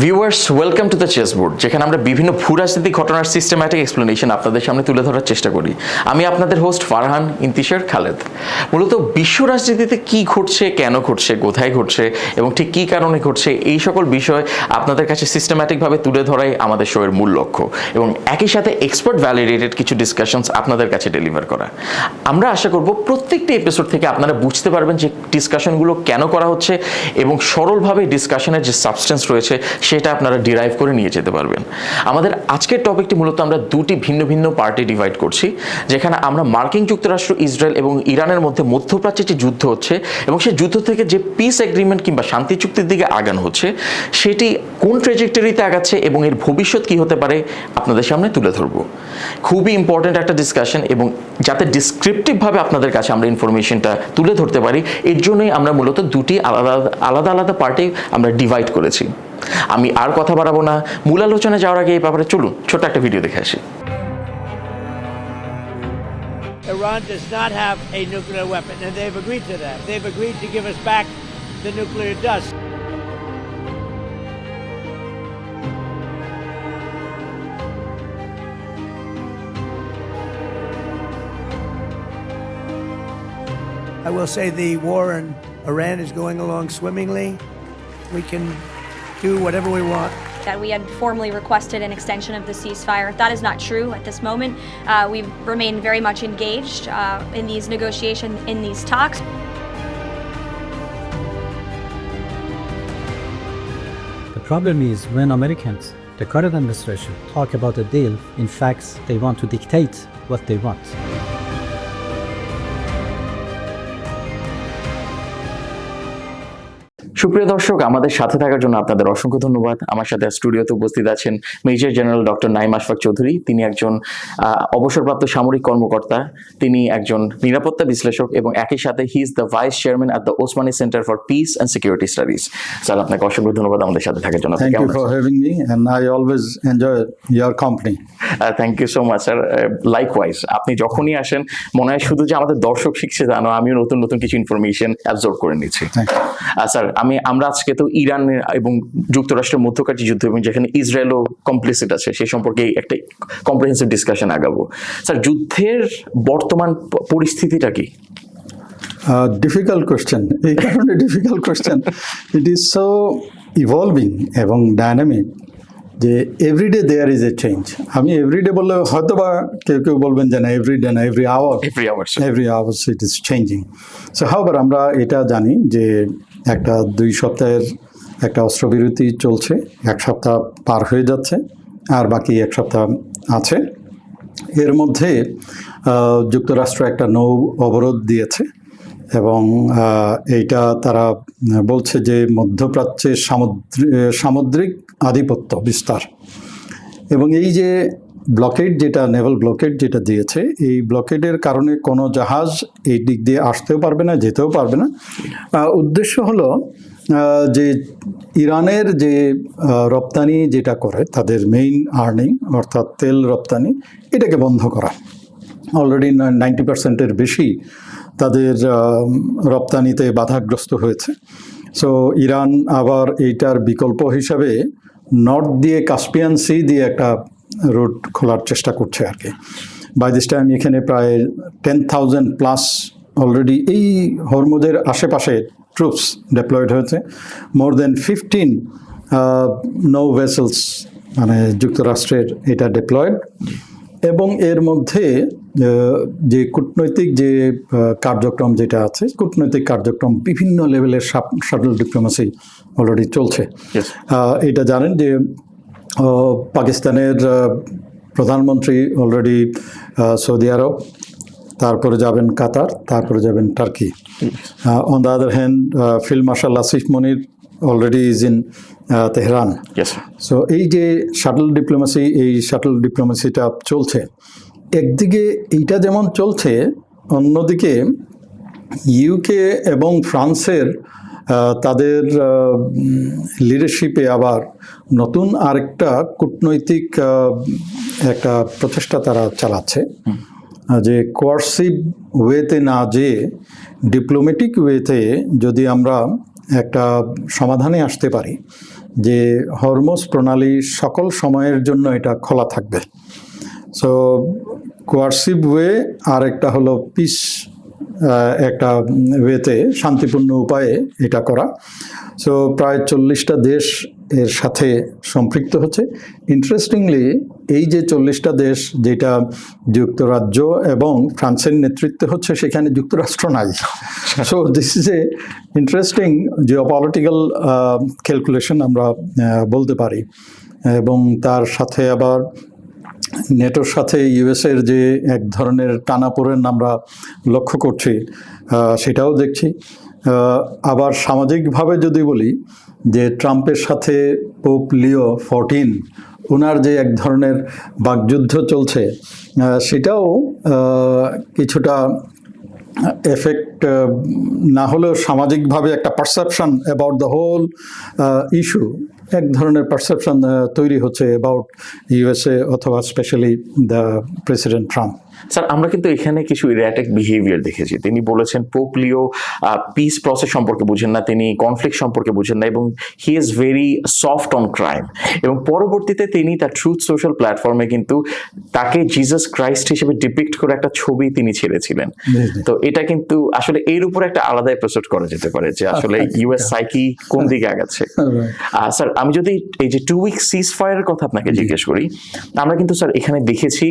Viewers welcome to the চেসবোর্ড, যেখানে আমরা বিভিন্ন ভূরাজনৈতিক ঘটনার সিস্টেম্যাটিক এক্সপ্লেনেশন আপনাদের সামনে তুলে ধরার চেষ্টা করি। আমি আপনাদের হোস্ট ফারহান ইন্তিশার খালেদ। মূলত বিশ্ব রাজনীতিতে কী ঘটছে, কেন ঘটছে, কোথায় ঘটছে এবং ঠিক কী কারণে ঘটছে, এই সকল বিষয় আপনাদের কাছে সিস্টেম্যাটিকভাবে তুলে ধরাই আমাদের শোয়ের মূল লক্ষ্য এবং একই সাথে এক্সপার্ট ভ্যালিডেটেড কিছু ডিসকাশনস আপনাদের কাছে ডেলিভার করা। আমরা আশা করব প্রত্যেকটি এপিসোড থেকে আপনারা বুঝতে পারবেন যে ডিসকাশনগুলো কেন করা হচ্ছে এবং সরলভাবে ডিসকাশনের যে সাবস্টেন্স রয়েছে সেটা আপনারা ডিরাইভ করে নিয়ে যেতে পারবেন। আমাদের আজকের টপিকটি মূলত আমরা দুটি ভিন্ন ভিন্ন পার্টে ডিভাইড করছি, যেখানে আমরা মার্কিন যুক্তরাষ্ট্র, ইসরায়েল এবং ইরানের মধ্যে মধ্যপ্রাচ্যে যে যুদ্ধ হচ্ছে এবং সেই যুদ্ধ থেকে যে পিস এগ্রিমেন্ট কিংবা শান্তি চুক্তির দিকে আগানো হচ্ছে সেটি কোন ট্রেজেক্টরিতে আগাচ্ছে এবং এর ভবিষ্যৎ কী হতে পারে আপনাদের সামনে তুলে ধরব। খুবই ইম্পর্ট্যান্ট একটা ডিসকাশন এবং যাতে ডিসক্রিপটিভভাবে আপনাদের কাছে আমরা ইনফরমেশনটা তুলে ধরতে পারি, এর জন্যই আমরা মূলত দুটি আলাদা আলাদা পার্টে আমরা ডিভাইড করেছি। আমি আর কথা বাড়াবো না, মূল আলোচনায় যাওয়ার আগে এই ব্যাপারে চলুন ছোট্ট একটা ভিডিও দেখে আসি। Iran does not have a nuclear weapon, and they've agreed to that. They've agreed to give us back the nuclear dust. I will say the war in Iran is going along swimmingly. We can do whatever we want. That we had formally requested an extension of the ceasefire. That is not true at this moment. We remain very much engaged in these negotiations, in these talks. The problem is when Americans, the current administration, talk about a deal, in fact, they want to dictate what they want. সুপ্রিয় দর্শক, আমাদের সাথে থাকার জন্য আপনাদের অসংখ্য ধন্যবাদ। আমার সাথে স্টুডিওতে উপস্থিত আছেন major general doctor Naeem Ashfaq Chowdhury. তিনি একজন অবসরপ্রাপ্ত সামরিক কর্মকর্তা, তিনি একজন নিরাপত্তা বিশ্লেষক এবং একই সাথে he is the vice chairman at the Osmani centre for piece and security studies. Sir, আপনাকে অসংখ্য ধন্যবাদ আমাদের সাথে থাকার জন্য। Thank you for having me, and I always enjoy your company. Thank you so much sir. Likewise, আপনি যখনই আসেন মনে হয় শুধু যে আমাদের দর্শক শিখছে জানো, আমিও নতুন নতুন কিছু ইনফরমেশন অ্যাবজর্ব করে নিচ্ছি। স্যার, আমরা আজকে তো ইরান এবং যুক্তরাষ্ট্রের মধ্যকার যুদ্ধ এবং যেখানে ইসরায়েলও কমপ্লিসিট আছে সেই সম্পর্কে একটা কম্প্রিহেন্সিভ ডিসকাশন আগাবো। স্যার, যুদ্ধের বর্তমান পরিস্থিতিটা কি? Difficult question. এই কারণে difficult question. It is so evolving এবং ডাইনামিক যে everyday there is a change. আমি এভরিডে বললে হয়তো বা কেউ বলবেন যে না এভরিডে না, every hours it is changing. So however আমরা এটা জানি যে একটা 2 সপ্তাহের একটা অস্ত্রবিরতি চলছে, 1 সপ্তাহ পার হয়ে যাচ্ছে আর বাকি 1 সপ্তাহ আছে। এর মধ্যে যুক্তরাষ্ট্র একটা নৌ অবরোধ দিয়েছে এবং এইটা তারা বলছে যে মধ্যপ্রাচ্যের সামুদ্রিক আধিপত্য বিস্তার এবং এই যে ব্লকেড, যেটা নেভাল ব্লকেড যেটা দিয়েছে, এই ব্লকেডের কারণে কোনো জাহাজ এই দিক দিয়ে আসতেও পারবে না, যেতেও পারবে না। উদ্দেশ্য হলো যে ইরানের যে রপ্তানি যেটা করে তাদের মেইন আর্নিং অর্থাৎ তেল রপ্তানি, এটাকে বন্ধ করা। অলরেডি 90%-এর বেশি তাদের রপ্তানিতে বাধাগ্রস্ত হয়েছে। সো ইরান আবার এইটার বিকল্প হিসাবে নর্থ দিয়ে কাস্পিয়ান সি দিয়ে একটা রুট খোলার চেষ্টা করছে আর কি। বাই দিস টাইম এখানে প্রায় 10,000+ অলরেডি এই হরমুজের আশেপাশে ট্রুপস ডিপ্লয়েড হয়েছে। মোর দেন 15 নৌ ভেসেলস মানে যুক্তরাষ্ট্রের এটা ডিপ্লয়েড। এবং এর মধ্যে যে কূটনৈতিক যে কার্যক্রম যেটা আছে, কূটনৈতিক কার্যক্রম বিভিন্ন লেভেলের শাটল ডিপ্লোমেসি অলরেডি চলছে। এটা জানেন যে পাকিস্তানের প্রধানমন্ত্রী অলরেডি সৌদি আরব, তারপরে যাবেন কাতার, তারপরে যাবেন turkey. On the other hand field marshal Asif Monir already is in Tehran. Yes. So এই যে শাটল ডিপ্লোমেসি, এই শাটল ডিপ্লোমেসিটা চলছে, একদিকে এইটা যেমন চলছে, অন্যদিকে ইউকে এবং ফ্রান্সের তাদের লিডারশিপে আবার নতুন আরেকটা কূটনৈতিক একটা প্রচেষ্টা তারা চালাচ্ছে যে কোয়ার্সিভ ওয়েতে না যেয়ে ডিপ্লোম্যাটিক ওয়েতে যদি আমরা একটা সমাধানে আসতে পারি যে হরমুজ প্রণালী সকল সময়ের জন্য এটা খোলা থাকবে। সো কোয়ার্সিভ ওয়ে আর একটা হলো পিস একটা ওয়েতে শান্তিপূর্ণ উপায়ে এটা করা। সো প্রায় 40টা দেশ এর সাথে সম্পৃক্ত হচ্ছে। ইন্টারেস্টিংলি এই যে 40টা দেশ যেটা যুক্তরাজ্য এবং ফ্রান্সের নেতৃত্বে হচ্ছে, সেখানে যুক্তরাষ্ট্র নাই। So this is a interesting geopolitical calculation আমরা বলতে পারি। এবং তার সাথে আবার নেটোর সাথে ইউএসের যে এক ধরনের টানাপোড়েন আমরা লক্ষ্য করছি, সেটাও দেখছি। আবার সামাজিকভাবে যদি বলি যে ট্রাম্পের সাথে পোপ লিও 14 ওনার যে এক ধরনের বাকযুদ্ধ চলছে, সেটাও কিছুটা এফেক্ট না হলেও সামাজিকভাবে একটা perception about the whole issue, এক ধরনের পারসেপশন তৈরি হচ্ছে অ্যাবাউট ইউএসএ অথবা specially the president Trump. Sir, আমরা কিন্তু এখানে কিছু ইরাটেক বিহেভিয়ার দেখেছি। তিনি বলেছেন পোপ লিও পিস প্রসেস সম্পর্কে বুঝেন না, তিনি কনফ্লিক্ট সম্পর্কে বুঝেন না, এবং he is very soft on crime. এবং পরবর্তীতে তিনি তার ট্রুথ সোশ্যাল প্ল্যাটফর্মে কিন্তু তাকে জিসাস ক্রাইস্ট হিসেবে ডিপিক্ট করে একটা ছবি তিনি ছেড়েছিলেন। তো এটা কিন্তু আসলে এর উপর একটা আলাদা এপিসোড করা যেতে পারে যে আসলে ইউএস সাইকি কোন দিকে আগাচ্ছে। স্যার, আমি যদি এই যে 2 উইক সিজ ফায়ারের কথা আপনাকে জিজ্ঞেস করি, আমরা কিন্তু স্যার এখানে দেখেছি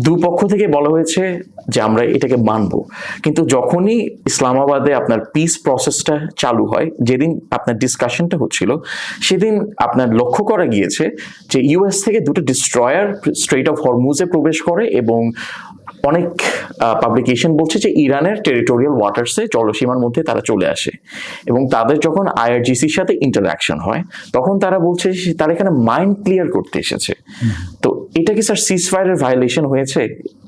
দুপক্ষ থেকে বলা হয়েছে যে আমরা এটাকে মানব, কিন্তু যখনই ইসলামাবাদে আপনার পিস প্রসেসটা চালু হয়, যেদিন আপনার ডিসকাশনটা হচ্ছিল, সেদিন আপনার লক্ষ্য করা গিয়েছে যে ইউএস থেকে দুটো ডিস্ট্রয়ার স্ট্রেট অফ হরমুজে প্রবেশ করে, এবং অনেক পাবলিকেশন বলছে যে ইরানের টেরিটোরিয়াল ওয়াটার্সে জলসীমার মধ্যে তারা চলে আসে, এবং তাদের যখন আইআরজিসির সাথে ইন্টারাকশন হয় তখন তারা বলছে তারা এখানে মাইন্ড ক্লিয়ার করতে এসেছে। তো এটা কি স্যার সিজ ফায়ারের ভায়োলেশন হয়েছে?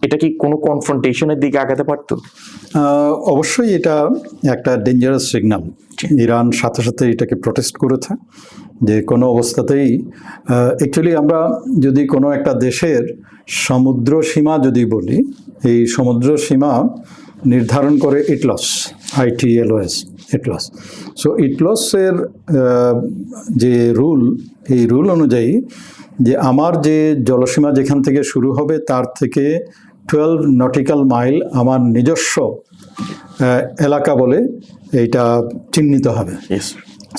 এটা কি কোনো কনফ্রন্টেশনের দিকে আগাতে পারতো? অবশ্যই এটা একটা ডেঞ্জারাস সিগন্যাল। ইরান সাথে সাথে এটাকে প্রোটেস্ট করেছে যে কোনো অবস্থাতেই অ্যাকচুয়ালি আমরা যদি কোনো একটা দেশের সমুদ্র সীমা যদি বলি, এই সমুদ্র সীমা নির্ধারণ করে ইটলস, ITLOS, ইটলস। সো ইটলসের যে রুল, এই রুল অনুযায়ী যে আমার যে জলসীমা যেখান থেকে শুরু হবে তার থেকে 12 নটিক্যাল মাইল আমার নিজস্ব এলাকা বলে এইটা চিহ্নিত হবে।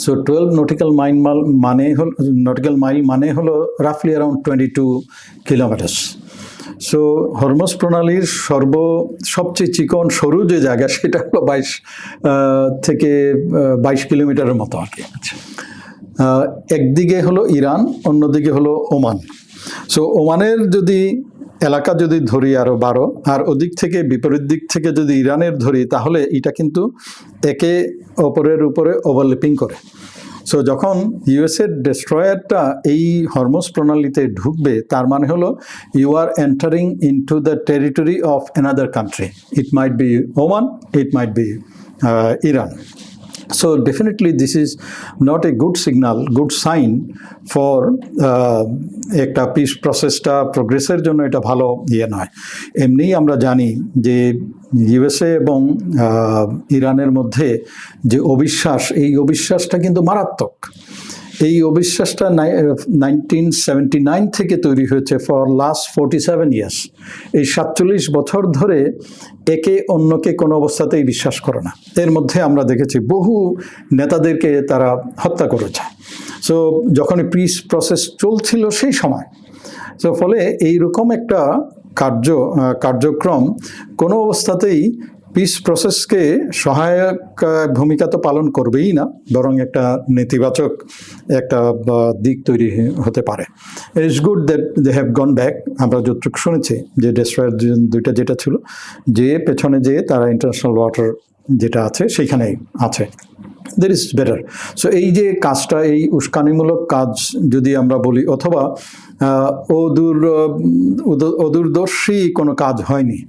সো 12 নটিক্যাল মাইল মানে হলো রাফলি অ্যারাউন্ড 22 কিলোমিটার্স। সো হরমুজ প্রণালীর সবচেয়ে চিকন সরু যে জায়গা সেটা হলো 22 কিলোমিটারের মতো আর কি। একদিকে হলো ইরান, অন্যদিকে হলো ওমান। সো ওমানের যদি এলাকা যদি ধরি আরও 12, আর ওদিক থেকে বিপরীত দিক থেকে যদি ইরানের ধরি, তাহলে এটা কিন্তু একে অপরের উপরে ওভারল্যাপিং করে। সো যখন ইউএসের ডেস্ট্রয়ারটা এই হরমুজ প্রণালীতে ঢুকবে, তার মানে হলো you are entering into the territory of another country. It might be Oman, it might be Iran. So definitely this is not a good signal, good sign for একটা piece প্রসেসটা প্রোগ্রেসের জন্য এটা ভালো নয়। এমনিই আমরা জানি যে ইউএসএ এবং ইরানের মধ্যে যে অবিশ্বাস, এই অবিশ্বাসটা কিন্তু মারাত্মক। এই অবিশ্বাসটা 1979 থেকে তৈরি হয়েছে ফর লাস্ট 47 ইয়ার্স। এই 47 বছর ধরে একে অন্যকে কোনো অবস্থাতেই বিশ্বাস করে না। এর মধ্যে আমরা দেখেছি বহু নেতাদেরকে তারা হত্যা করেছে। সো যখনই পিস প্রসেস চলছিল সেই সময়, সো ফলে এইরকম একটা কার্যক্রম কোনো অবস্থাতেই পিস প্রসেসকে সহায়ক ভূমিকা তো পালন করবেই না, বরং একটা নেতিবাচক একটা দিক তৈরি হতে পারে। It's good that they have gone back. আমরা যতটুকু শুনেছি যে ডেস্ট্রয়ার দুইটা যেটা ছিল, যে পেছনে যে তারা ইন্টারন্যাশনাল ওয়াটার যেটা আছে সেইখানেই আছে, দ্যাট ইজ বেটার। সো এই যে কাজটা, এই উস্কানিমূলক কাজ যদি আমরা বলি, অথবা অদূরদর্শী কোনো কাজ হয়নি,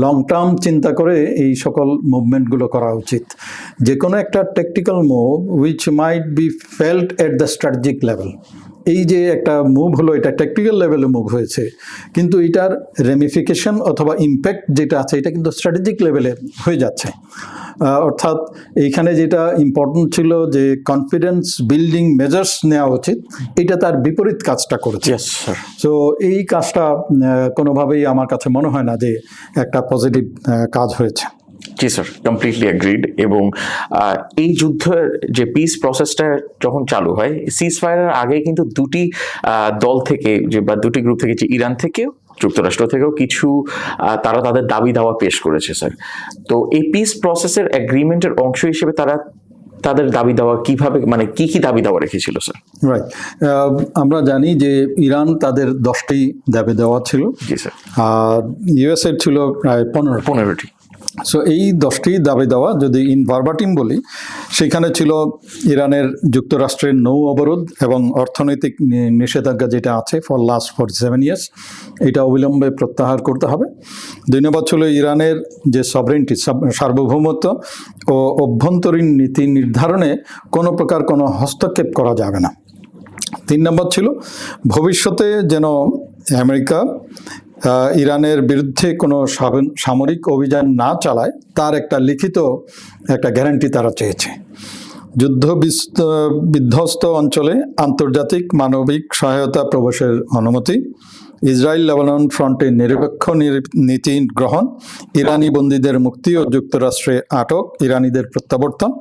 লং টার্ম চিন্তা করে এই সকল মুভমেন্টগুলো করা উচিত। যে কোনো একটা tactical move which might be felt at the strategic level, এই যে একটা মুভ হলো, এটা টেকনিক্যাল লেভেলে মুভ হয়েছে, কিন্তু এটার রেমিফিকেশন অথবা ইম্প্যাক্ট যেটা আছে এটা কিন্তু স্ট্র্যাটেজিক লেভেলে হয়ে যাচ্ছে। অর্থাৎ এইখানে যেটা ইম্পর্টেন্ট ছিল যে কনফিডেন্স বিল্ডিং মেজার্স নেওয়া উচিত, এটা তার বিপরীত কাজটা করেছে। সো এই কাজটা কোনোভাবেই আমার কাছে মনে হয় না যে একটা পজিটিভ কাজ হয়েছে। জি স্যার, কমপ্লিটলি অ্যাগ্রিড। এবং এই যুদ্ধের যে পিস প্রসেসটা যখন চালু হয়, সিজ ফায়ারের আগে কিন্তু দুটি দল থেকে বা দুটি গ্রুপ থেকে, যে ইরান থেকেও যুক্তরাষ্ট্র থেকেও কিছু তারা তাদের দাবি দাওয়া পেশ করেছে স্যার। তো এই পিস প্রসেসের এগ্রিমেন্টের অংশ হিসেবে তারা তাদের দাবি দাওয়া কিভাবে, মানে কি কি দাবি দাওয়া রেখেছিল স্যার? রাইট, আমরা জানি যে ইরান তাদের 10টি দাবি দেওয়া ছিল। জি স্যার। আর ইউএসএর ছিল প্রায় 15টি। সো এই 10টি দাবি দেওয়া যদি ইন ভার্বাটিম বলি, সেখানে ছিল ইরানের যুক্তরাষ্ট্রের নৌ অবরোধ এবং অর্থনৈতিক নিষেধাজ্ঞা যেটা আছে ফর লাস্ট 47 ইয়ার্স, এটা অবিলম্বে প্রত্যাহার করতে হবে। 2 নম্বর ছিল ইরানের যে সভরেন্টি, সার্বভৌমত্ব ও অভ্যন্তরীণ নীতি নির্ধারণে কোনো প্রকার কোনো হস্তক্ষেপ করা যাবে না। 3 নম্বর ছিল ভবিষ্যতে যেন আমেরিকা ইরানের বিরুদ্ধে কোনো সামরিক অভিযান না চালায়, তার একটা লিখিত একটা গ্যারান্টি তারা চেয়েছে। যুদ্ধ বিধ্বস্ত অঞ্চলে আন্তর্জাতিক মানবিক সহায়তা প্রবেশের অনুমতি, ইসরায়েল লেবানন ফ্রন্টে নিরপেক্ষ নীতি গ্রহণ, ইরানি বন্দীদের মুক্তি ও যুক্তরাষ্ট্রে আটক ইরানিদের প্রত্যাবর্তন,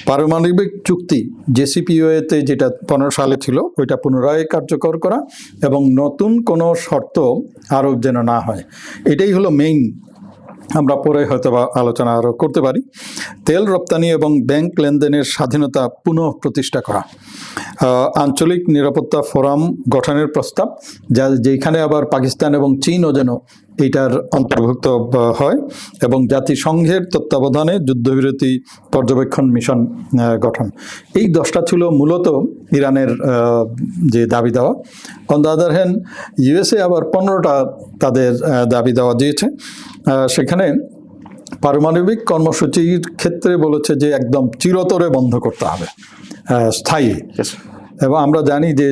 পারমাণবিক চুক্তি জেসিপিওএতে যেটা 15 সালে ছিল ওইটা পুনরায় কার্যকর করা এবং নতুন কোনো শর্ত আরোপ যেন না হয়। এটাই হলো মেইন। আমরা পরে হয়তো বা আলোচনা আরও করতে পারি। তেল রপ্তানি এবং ব্যাংক লেনদেনের স্বাধীনতা পুনঃ প্রতিষ্ঠা করা, আঞ্চলিক নিরাপত্তা ফোরাম গঠনের প্রস্তাব, যেখানে আবার পাকিস্তান এবং চীনও যেন এইটার অন্তর্ভুক্ত হয়, এবং জাতিসংঘের তত্ত্বাবধানে যুদ্ধবিরতি পর্যবেক্ষণ মিশন গঠন। এই 10টা ছিল মূলত ইরানের যে দাবি দেওয়া। On the other hand USA আবার 15টা তাদের দাবি দেওয়া দিয়েছে। সেখানে পারমাণবিক কর্মসূচির ক্ষেত্রে বলেছে যে একদম চিরতরে বন্ধ করতে হবে, স্থায়ী। এবং আমরা জানি যে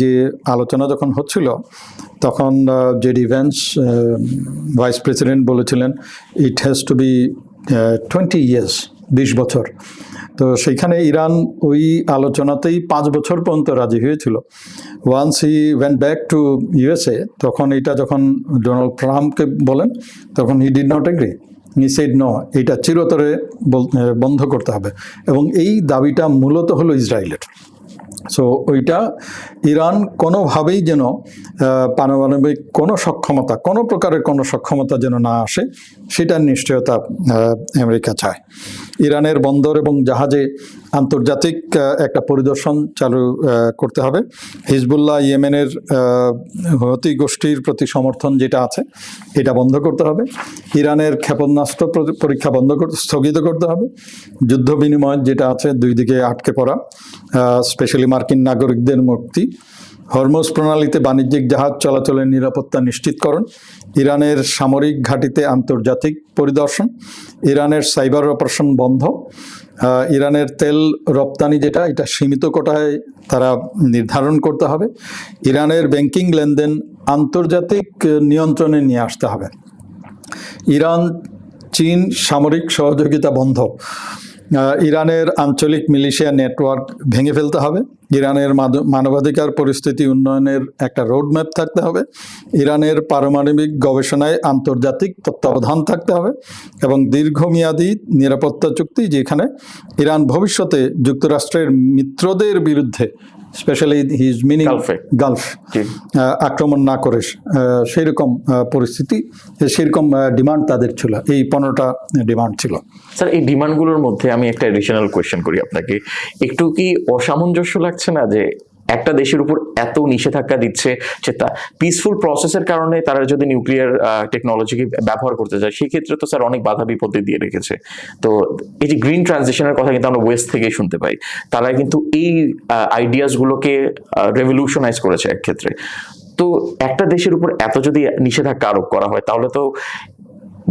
যে আলোচনা যখন হচ্ছিল তখন জেডি ভ্যান্স ভাইস প্রেসিডেন্ট বলেছিলেন it has to be 20 years, 20 বছর। তো সেইখানে ইরান ওই আলোচনাতেই 5 বছর পর্যন্ত রাজি হয়েছিল। Once he went back to USA, তখন এটা যখন ডোনাল্ড ট্রাম্পকে বলেন তখন he did not agree, he said no, এটা চিরতরে বন্ধ করতে হবে। এবং এই দাবিটা মূলত হলো ইসরায়েলের। সো ওইটা ইরান কোনোভাবেই যেন পারমাণবিক কোনো সক্ষমতা, কোনো প্রকারের কোনো সক্ষমতা যেন না আসে, সেটার নিশ্চয়তা আমেরিকা চায়। ইরানের বন্দর এবং জাহাজে আন্তর্জাতিক একটা পরিদর্শন চালু করতে হবে। হিজবুল্লাহ ইয়েমেনের হুতি গোষ্ঠীর প্রতি সমর্থন যেটা আছে এটা বন্ধ করতে হবে। ইরানের ক্ষেপণাস্ত্র পরীক্ষা স্থগিত করতে হবে। যুদ্ধ বিনিময় যেটা আছে দুই দিকে আটকে পড়া, স্পেশালি মার্কিন নাগরিকদের মুক্তি, হরমুজ প্রণালীতে বাণিজ্যিক জাহাজ চলাচলের নিরাপত্তা নিশ্চিতকরণ, ইরানের সামরিক ঘাঁটিতে আন্তর্জাতিক পরিদর্শন, ইরানের সাইবার অপারেশন বন্ধ, ইরানের তেল রপ্তানি যেটা এটা সীমিত কোটায় তারা নির্ধারণ করতে হবে, ইরানের ব্যাংকিং লেনদেন আন্তর্জাতিক নিয়ন্ত্রণে নিয়ে আসতে হবে, ইরান চীন সামরিক সহযোগিতা বন্ধ, ইরানের আঞ্চলিক মিলিশিয়া নেটওয়ার্ক ভেঙে ফেলতে হবে, ইরানের মানবাধিকার পরিস্থিতি উন্নয়নের একটা রোডম্যাপ থাকতে হবে, ইরানের পারমাণবিক গবেষণায় আন্তর্জাতিক তত্ত্বাবধান থাকতে হবে, এবং দীর্ঘমেয়াদী নিরাপত্তা চুক্তি যেখানে ইরান ভবিষ্যতে যুক্তরাষ্ট্রের মিত্রদের বিরুদ্ধে, স্পেশালি হিজ মিনিং গালফ, আক্রমণ না করে সেইরকম পরিস্থিতি, সেরকম ডিমান্ড তাদের ছিল। এই 15টা ডিমান্ড ছিল। স্যার, এই ডিমান্ডগুলোর মধ্যে আমি একটা এডিশনাল কোয়েশ্চেন করি আপনাকে, একটু কি অসামঞ্জস্য লাগছে না যে একটা দেশের উপর এত নিষেধাজ্ঞা দিচ্ছে যে তা পিসফুল প্রসেসের কারণে তারা যদি নিউক্লিয়ার টেকনোলজিকে ব্যবহার করতে চায়, সেক্ষেত্রে তো স্যার অনেক বাধা বিপত্তি দিয়ে রেখেছে। তো এই যে গ্রিন ট্রানজিশনের কথা কিন্তু আমরা ওয়েস্ট থেকে শুনতে পাই, তারা কিন্তু এই আইডিয়াসগুলোকে রেভলিউশনাইজ করেছে এক ক্ষেত্রে। তো একটা দেশের উপর এত যদি নিষেধাজ্ঞা আরোপ করা হয়, তাহলে তো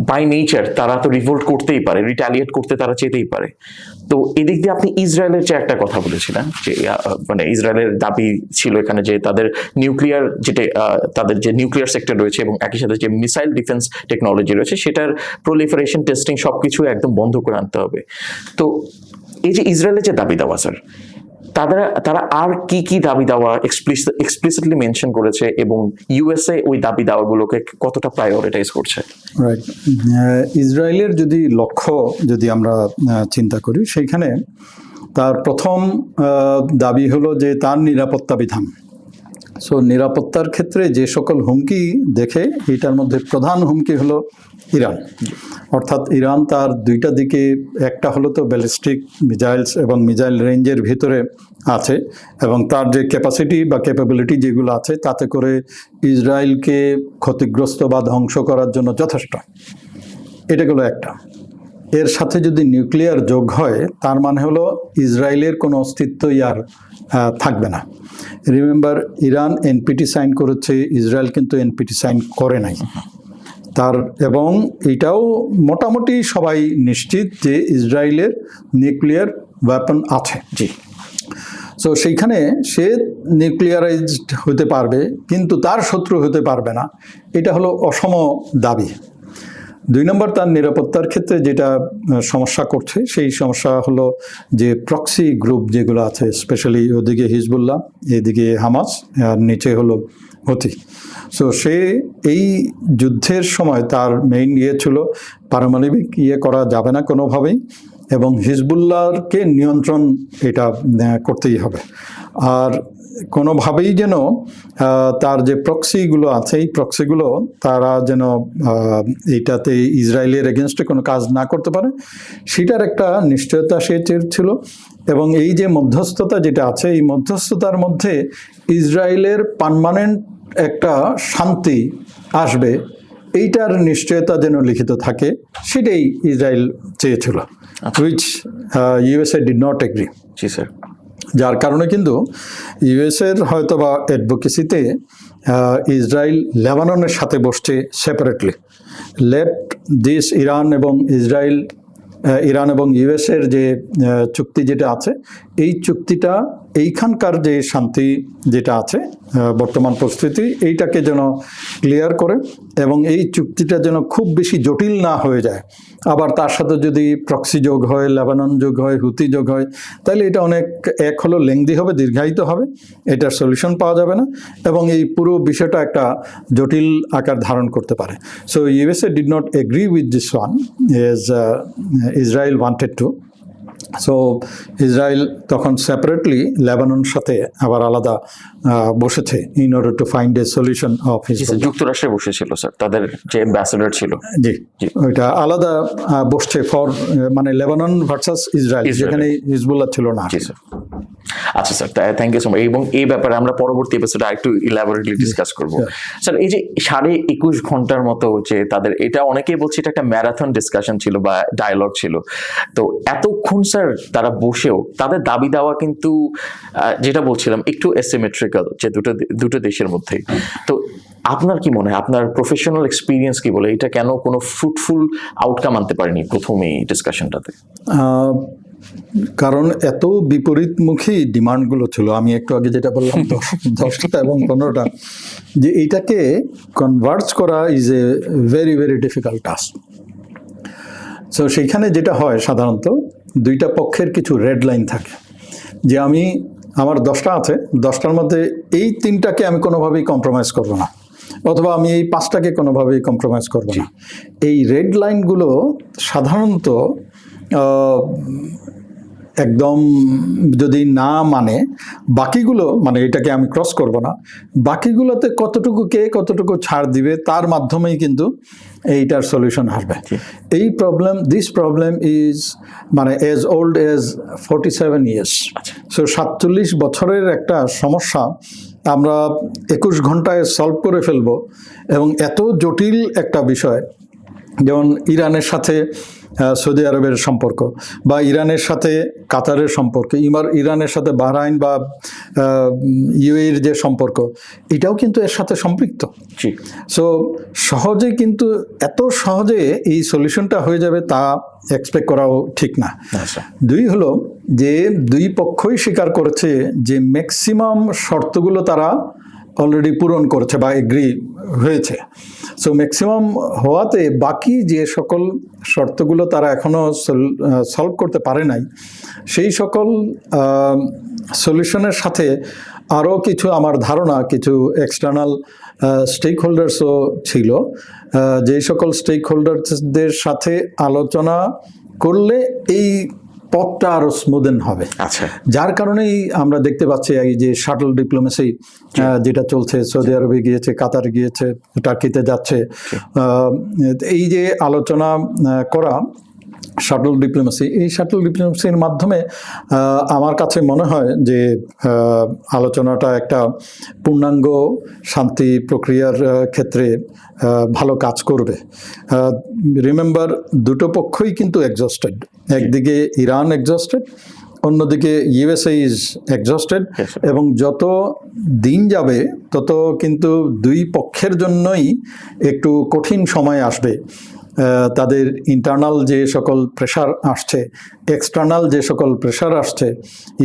বাই নেচার তারা তো রিভোল্ট করতেই পারে, রিটালিয়েট করতে তারা চেতেই পারে। তো এদিক দিয়ে আপনি ইসরায়েলের যে একটা কথা বলেছিলেন যে মানে ইসরায়েলের দাবি ছিল এখানে যে তাদের নিউক্লিয়ার যেটা তাদের যে নিউক্লিয়ার সেক্টর রয়েছে এবং একই সাথে যে মিসাইল ডিফেন্স টেকনোলজি রয়েছে সেটার প্রলিফারেশন টেস্টিং সবকিছু একদম বন্ধ করে আনতে হবে। তো এই যে ইসরায়েলের যে দাবি দাওয়া স্যার, তারা আর কি কি দাবি দাওয়া এক্সপ্লিসিটলি মেনশন করেছে এবং ইউএসএ ওই দাবি দাওয়াগুলোকে কতটা প্রায়োরিটাইজ করছে? রাইট, ইসরায়েলের যদি লক্ষ্য যদি আমরা চিন্তা করি, সেইখানে তার প্রথম দাবি হলো যে তার নিরাপত্তা বিধান। সো নিরাপত্তার ক্ষেত্রে যে সকল হুমকি দেখে, এটার মধ্যে প্রধান হুমকি হলো ইরান। অর্থাৎ ইরান তার দুইটা দিকে, একটা হলো তো ব্যালিস্টিক মিসাইলস এবং মিসাইল রেঞ্জের ভিতরে আছে এবং তার যে ক্যাপাসিটি বা ক্যাপাবিলিটি যেগুলো আছে তাতে করে ইসরায়েলকে ক্ষতিগ্রস্ত বা ধ্বংস করার জন্য যথেষ্ট। এটা হলো একটা। এর সাথে যদি নিউক্লিয়ার যোগ হয় তার মানে হলো ইসরায়েলের কোনো অস্তিত্বই আর থাকবে না। রিমেম্বার, ইরান এনপিটি সাইন করেছে, ইসরায়েল কিন্তু এনপিটি সাইন করে নাই তার, এবং এটাও মোটামুটি সবাই নিশ্চিত যে ইসরায়েলের নিউক্লিয়ার ওয়েপন আছে। জি। সো সেইখানে সে নিউক্লিয়ারাইজড হতে পারবে কিন্তু তার শত্রু হতে পারবে না, এটা হলো অসম দাবি। 2 নম্বর, তার নিরাপত্তার ক্ষেত্রে যেটা সমস্যা করছে সেই সমস্যা হলো যে প্রক্সি গ্রুপ যেগুলো আছে, স্পেশালি ওদিকে হিজবুল্লাহ, এদিকে হামাস, আর নিচে হলো হুথি। সো সে এই যুদ্ধের সময় তার মেইন ছিল পারমাণবিক করা যাবে না কোনোভাবেই, এবং হিজবুল্লাহকে নিয়ন্ত্রণ এটা করতেই হবে। আর কোনোভাবেই যেন তার যে প্রক্সিগুলো আছে এই প্রক্সিগুলো তারা যেন এইটাতে ইসরায়েলের এগেনস্টে কোনো কাজ না করতে পারে, সেটার একটা নিশ্চয়তা সে ছিল। এবং এই যে মধ্যস্থতা যেটা আছে, এই মধ্যস্থতার মধ্যে ইসরায়েলের পার্মানেন্ট একটা শান্তি আসবে, এইটার নিশ্চয়তা যেন লিখিত থাকে, সেটাই ইসরায়েল চেয়েছিল, which USA did not agri. G sir. যার কারণে কিন্তু ইউএসএর হয়তো বা অ্যাডভোকেসিতে ইসরায়েল লেবাননের সাথে বসছে সেপারেটলি। লেট দিস ইরান এবং ইউএসএর যে চুক্তি যেটা আছে, এই চুক্তিটা এইখানকার যে শান্তি যেটা আছে বর্তমান পরিস্থিতি, এইটাকে যেন ক্লিয়ার করে এবং এই চুক্তিটা যেন খুব বেশি জটিল না হয়ে যায়। আবার তার সাথে যদি প্রক্সি যোগ হয়, লেবানন যোগ হয়, হুতি যোগ হয়, তাহলে এটা অনেক হলো লেংদি হবে, দীর্ঘায়িত হবে, এটার সলিউশন পাওয়া যাবে না এবং এই পুরো বিষয়টা একটা জটিল আকার ধারণ করতে পারে। So USA did not agree with this one as Israel wanted to. So Israel তখন সেপারেটলি লেবানন সাথে আবার আলাদা বসেছে in order to find a solution of Hezbollah. যুক্তরাষ্ট্রে বসেছিল স্যার, তাদের যে অ্যাম্বাসেডর ছিল। জি, ওইটা আলাদা বসছে ফর মানে লেবানন ভার্সাস ইসরায়েল, যেখানে হিজবুল্লাহ ছিল না। জি স্যার। আচ্ছা sir, thank you so much. এবং এই ব্যাপারে আমরা পরবর্তী এপিসোডে আরেকটু ইলাবোরেটলি ডিসকাস করব। স্যার, এই যে 21.5 ঘন্টার মতো যে তাদের, এটা অনেকেই বলছে এটা একটা ম্যারাথন ডিসকাশন ছিল বা ডায়ালগ ছিল। তো এতক্ষণ স্যার তারা বসেও তাদের দাবি দেওয়া কিন্তু যেটা বলছিলাম একটু অ্যাসিমেট্রিক্যাল, যে দুটো দেশের মধ্যে। তো আপনার কি মনে হয়, আপনার প্রফেশনাল এক্সপিরিয়েন্স কি বলে, এটা কেন কোনো ফ্রুটফুল আউটকাম আনতে পারেনি প্রথমেই ডিসকাশনটাতে? কারণ এত বিপরীতমুখী ডিমান্ডগুলো ছিল। আমি একটু আগে যেটা বললাম 10টা এবং 15টা, যে এইটাকে কনভার্জ করা is a very very difficult task. So সেইখানে যেটা হয় সাধারণত দুইটা পক্ষের কিছু রেড লাইন থাকে, যে আমার 10টা আছে, 10টার মধ্যে এই 3টাকে আমি কোনোভাবেই কম্প্রোমাইজ করবো না, অথবা আমি এই 5টাকে কোনোভাবেই কম্প্রোমাইজ করবো না। এই রেড লাইনগুলো সাধারণত একদম যদি না মানে বাকিগুলো, মানে এটাকে আমি ক্রস করব না, বাকিগুলোতে কতটুকু ছাড় দিবে তার মাধ্যমেই কিন্তু এইটার সলিউশন আসবে। দিস প্রবলেম ইজ মানে as old as 47 years. So 47 বছরের একটা সমস্যা আমরা 21 ঘন্টায় সলভ করে ফেলবো, এবং এত জটিল একটা বিষয়, যেমন ইরানের সাথে সৌদি আরবের সম্পর্ক, বা ইরানের সাথে কাতারের সম্পর্ক, ইরানের সাথে বাহরাইন বা ইউএইর যে সম্পর্ক, এটাও কিন্তু এর সাথে সম্পৃক্ত। জি। সো সহজে কিন্তু এত সহজে এই সলিউশনটা হয়ে যাবে তা এক্সপেক্ট করাও ঠিক না। আচ্ছা। দুই হলো যে দুই পক্ষই স্বীকার করেছে যে ম্যাক্সিমাম শর্তগুলো তারা অলরেডি পূরণ করেছে বা এগ্রি হয়েছে। সো ম্যাক্সিমাম হওয়াতে বাকি যে সকল শর্তগুলো তারা এখনও সলভ করতে পারে নাই, সেই সকল সলিউশনের সাথে আরও কিছু, আমার ধারণা, কিছু এক্সটার্নাল স্টেক হোল্ডার্সও ছিল, যেই সকল স্টেক হোল্ডারদের সাথে আলোচনা করলে এই পথটা আরও স্মুদেন হবে। আচ্ছা। যার কারণেই আমরা দেখতে পাচ্ছি এই যে শাটল ডিপ্লোমেসি যেটা চলছে, সৌদি আরবে গিয়েছে, কাতারে গিয়েছে, টার্কিতে যাচ্ছে, এই যে আলোচনা করা শাটল ডিপ্লোমেসি, এই শাটল ডিপ্লোমেসির মাধ্যমে আমার কাছে মনে হয় যে আলোচনাটা একটা পূর্ণাঙ্গ শান্তি প্রক্রিয়ার ক্ষেত্রে ভালো কাজ করবে। রিমেম্বার, দুটো পক্ষই কিন্তু এক্সস্টেড। একদিকে ইরান এক্সস্টেড, অন্যদিকে ইউএসএ ইজ এক্সস্টেড, এবং যত দিন যাবে তত কিন্তু দুই পক্ষের জন্যই একটু কঠিন সময় আসবে। তাদের ইন্টারনাল যে সকল প্রেশার আসছে, এক্সটার্নাল যে সকল প্রেশার আসছে,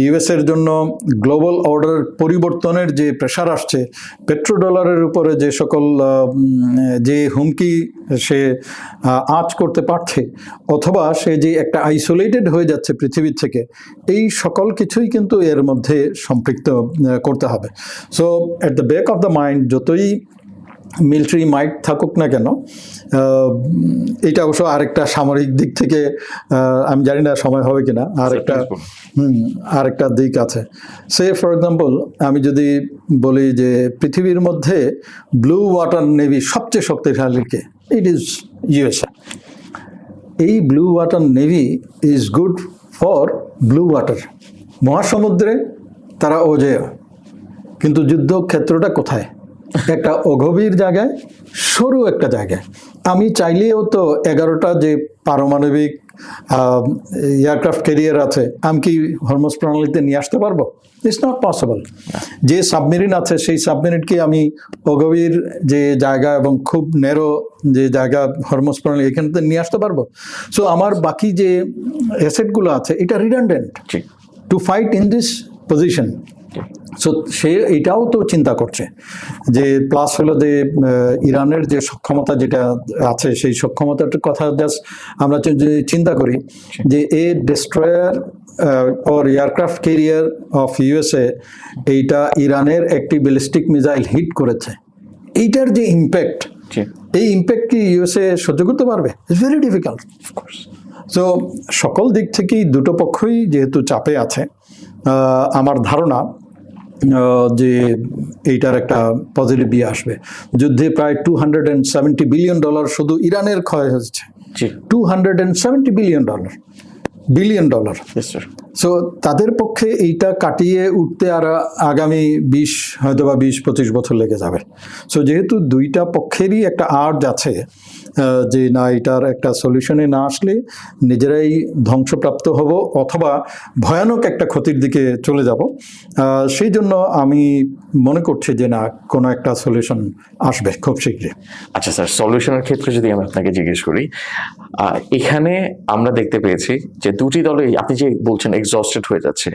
ইউএসের জন্য গ্লোবাল অর্ডার পরিবর্তনের যে প্রেশার আসছে, পেট্রোডলারের উপরে যে সকল যে হুমকি সে আঁচ করতে পারছে, অথবা সে যে একটা আইসোলেটেড হয়ে যাচ্ছে পৃথিবীর থেকে, এই সকল কিছুই কিন্তু এর মধ্যে সম্পৃক্ত করতে হবে। So at the back of the mind যতই মিলিটারি মাইট থাকুক না কেন, এটা অবশ্য আরেকটা সামরিক দিক থেকে আমি জানি না সময় হবে কিনা, আরেকটা দিক আছে। সে ফর এক্সাম্পল, আমি যদি বলি যে পৃথিবীর মধ্যে ব্লু ওয়াটার নেভি সবচেয়ে শক্তিশালী কে, ইট ইজ ইউএসএ। এই blue water navy is good for blue water, মহাসমুদ্রে তারা অজেয়, কিন্তু যুদ্ধক্ষেত্রটা কোথায়? একটা অগভীর জায়গায়, সরু একটা জায়গায়। আমি চাইলেও তো 11টা যে পারমাণবিক এয়ারক্রাফট ক্যারিয়ার আছে, আমি কি হরমুজ প্রণালীতে নিয়ে আসতে পারবো? It's not possible. যে সাবমেরিন আছে, সেই সাবমেরিনকে আমি অগভীর যে জায়গা এবং খুব ন্যারো যে জায়গা হরমুজ প্রণালী, এখানে নিয়ে আসতে পারবো? সো আমার বাকি যে অ্যাসেটগুলো আছে, এটা redundant to fight in this position. So সে এটাও তো চিন্তা করছে যে, প্লাস হলো যে ইরানের যে সক্ষমতা যেটা আছে, সেই সক্ষমতাটার কথা জাস্ট আমরা যদি চিন্তা করি যে এ destroyer or aircraft carrier of USA, এইটা ইরানের একটি ব্যালিস্টিক মিসাইল হিট করেছে, এইটার যে ইম্প্যাক্ট, এই ইম্প্যাক্ট কি ইউএসএ সহ্য করতে পারবে? It's very difficult. সো সকল দিক থেকেই দুটো পক্ষই যেহেতু চাপে আছে, আমার ধারণা যে এইটার একটা পজিটিভ ইয়ে আসবে। যুদ্ধে প্রায় $270 বিলিয়ন শুধু ইরানের ক্ষয় হয়েছে। $270 বিলিয়ন। সো তাদের পক্ষে এইটা কাটিয়ে উঠতে আর আগামী 20-25 বছর লেগে যাবে। সো যেহেতু দুইটা পক্ষেরই একটা আর্জ আছে যে না, এটার একটা সলিউশনে না আসলে নিজেরাই ধ্বংসপ্রাপ্ত হব অথবা ভয়ানক একটা ক্ষতির দিকে চলে যাব, সেই জন্য আমি মনে করছি যে না, কোনো একটা সলিউশন আসবে খুব শীঘ্রই। আচ্ছা স্যার, সলিউশনের ক্ষেত্রে যদি আমি আপনাকে জিজ্ঞেস করি, এখানে আমরা দেখতে পেয়েছি যে দুটি দলে, আপনি যে বলছেন এক্সস্টেড হয়ে যাচ্ছে,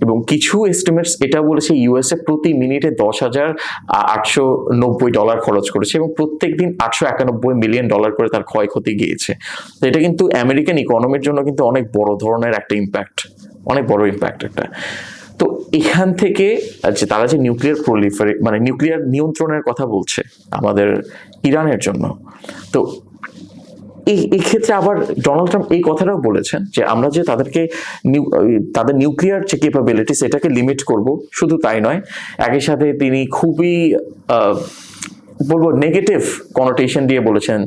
এবং কিছু এস্টিমেটস এটা বলেছে ইউএসএ প্রতি মিনিটে $10,890 খরচ করেছে এবং প্রত্যেক দিন $891 মিলিয়ন করে তার ক্ষয়ক্ষতি গিয়েছে। তো এটা কিন্তু আমেরিকান ইকোনমির জন্য কিন্তু অনেক বড় ধরনের একটা ইম্প্যাক্ট, অনেক বড় ইম্প্যাক্ট একটা। তো এখান থেকে যে তারা যে নিউক্লিয়ার মানে নিউক্লিয়ার নিয়ন্ত্রণের কথা বলছে আমাদের ইরানের জন্য, তো এই ক্ষেত্রে আবার ডোনাল্ড ট্রাম্প এই কথাটাও বলেছেন যে আমরা যে তাদের নিউক্লিয়ার যে ক্যাপাবিলিটিস এটাকে লিমিট করব, শুধু তাই নয়, একই সাথে তিনি খুবই বলবো নেগেটিভ কনোটেশন দিয়ে বলেছেন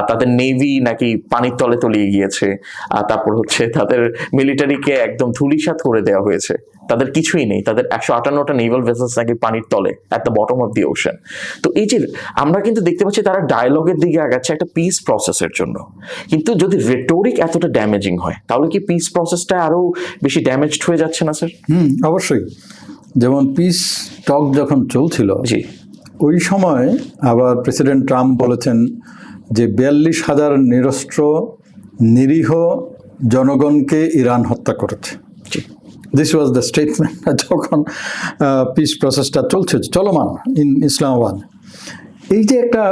তাদের নেভি নাকি পানির তলে তলিয়ে গিয়েছে, তারপর হচ্ছে তাদের মিলিটারিকে একদম ধূলিসাৎ করে দেওয়া হয়েছে তাদের কিছুই নেই, তাদের 158টা নেভাল ভেসেলস নাকি পানির তলে, at the bottom of the ocean. তো এই যে আমরা কিন্তু দেখতে পাচ্ছি তারা ডায়ালগের দিকে আগাচ্ছে একটা পিস প্রসেসের জন্য, কিন্তু যদি রেটোরিক এতটা ড্যামেজিং হয় তাহলে কি পিস প্রসেসটা আরো বেশি ড্যামেজড হয়ে যাচ্ছে না স্যার? অবশ্যই। যেমন পিস টক যখন চলছিল, জি ওই সময় আবার প্রেসিডেন্ট ট্রাম্প বলেছেন যে 42,000 নিরস্ত্র নিরীহ জনগণকে ইরান হত্যা করেছে। জি দিস ওয়াজ দ্য স্টেটমেন্ট যখন পিস প্রসেসটা চলমান ইন ইসলামাবাদ। এই যে একটা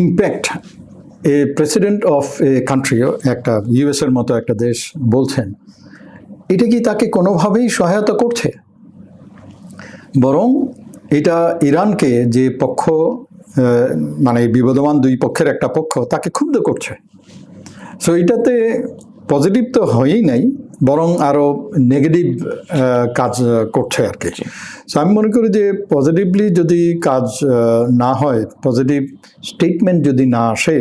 impact, A president of a country, একটা ইউএসের মতো একটা দেশ বলছেন, এটা কি তাকে কোনোভাবেই সহায়তা করছে? বরং এটা ইরানকে, যে পক্ষ মানে বিবদমান দুই পক্ষের একটা পক্ষ, তাকে ক্ষুব্ধ করছে। সো এটাতে পজিটিভ তো হয়েই নাই, বরং আরও নেগেটিভ কাজ করছে আর কি। সো আমি মনে করি যে পজিটিভলি যদি কাজ না হয়, পজিটিভ স্টেটমেন্ট যদি না আসে,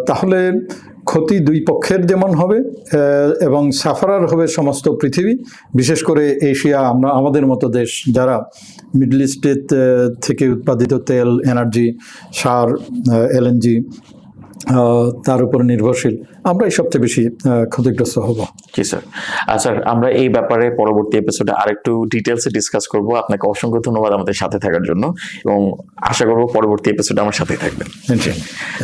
তাহলে ক্ষতি দুই পক্ষের যেমন হবে এবং সাফারার হবে সমস্ত পৃথিবী, বিশেষ করে এশিয়া, আমাদের মতো দেশ যারা মিডল ইস্টের থেকে উৎপাদিত তেল, এনার্জি, সার, এলএনজি তার উপর নির্ভরশীল, আমরাই সবচেয়ে বেশি ক্ষতিগ্রস্ত হব। জি স্যার। স্যার আমরা এই ব্যাপারে পরবর্তী এপিসোডে আরেকটু ডিটেলসে ডিসকাস করব। আপনাকে অসংখ্য ধন্যবাদ আমাদের সাথে থাকার জন্য, এবং আশা করব পরবর্তী এপিসোডে আমার সাথেই থাকবেন।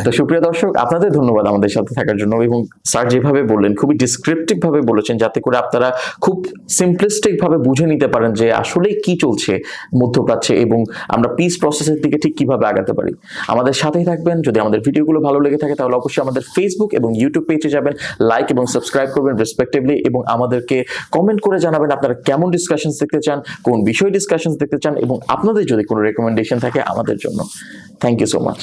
তো সুপ্রিয় দর্শক, আপনাদের ধন্যবাদ আমাদের সাথে থাকার জন্য, এবং স্যার যেভাবে বললেন খুবই ডিসক্রিপটিভ ভাবে বলেছেন, যাতে করে আপনারা খুব সিম্পলিস্টিক ভাবে বুঝে নিতে পারেন যে আসলে কি চলছে মধ্যপ্রাচ্যে এবং আমরা পিস প্রসেসের দিকে ঠিক কিভাবে আগাতে পারি। আমাদের সাথেই থাকবেন। যদি আমাদের ভিডিওগুলো ভালো লেগে থাকে তাহলে অবশ্যই আমাদের ফেসবুক এবং ইউটিউব পেজে যাবেন, লাইক এবং সাবস্ক্রাইব করবেন রেসপেক্টিভলি, এবং আমাদেরকে কমেন্ট করে জানাবেন আপনারা কেমন ডিসকাশনস দেখতে চান, কোন বিষয়ে ডিসকাশনস দেখতে চান, এবং আপনাদের যদি কোনো রেকমেন্ডেশন থাকে আমাদের জন্য। Thank you so much.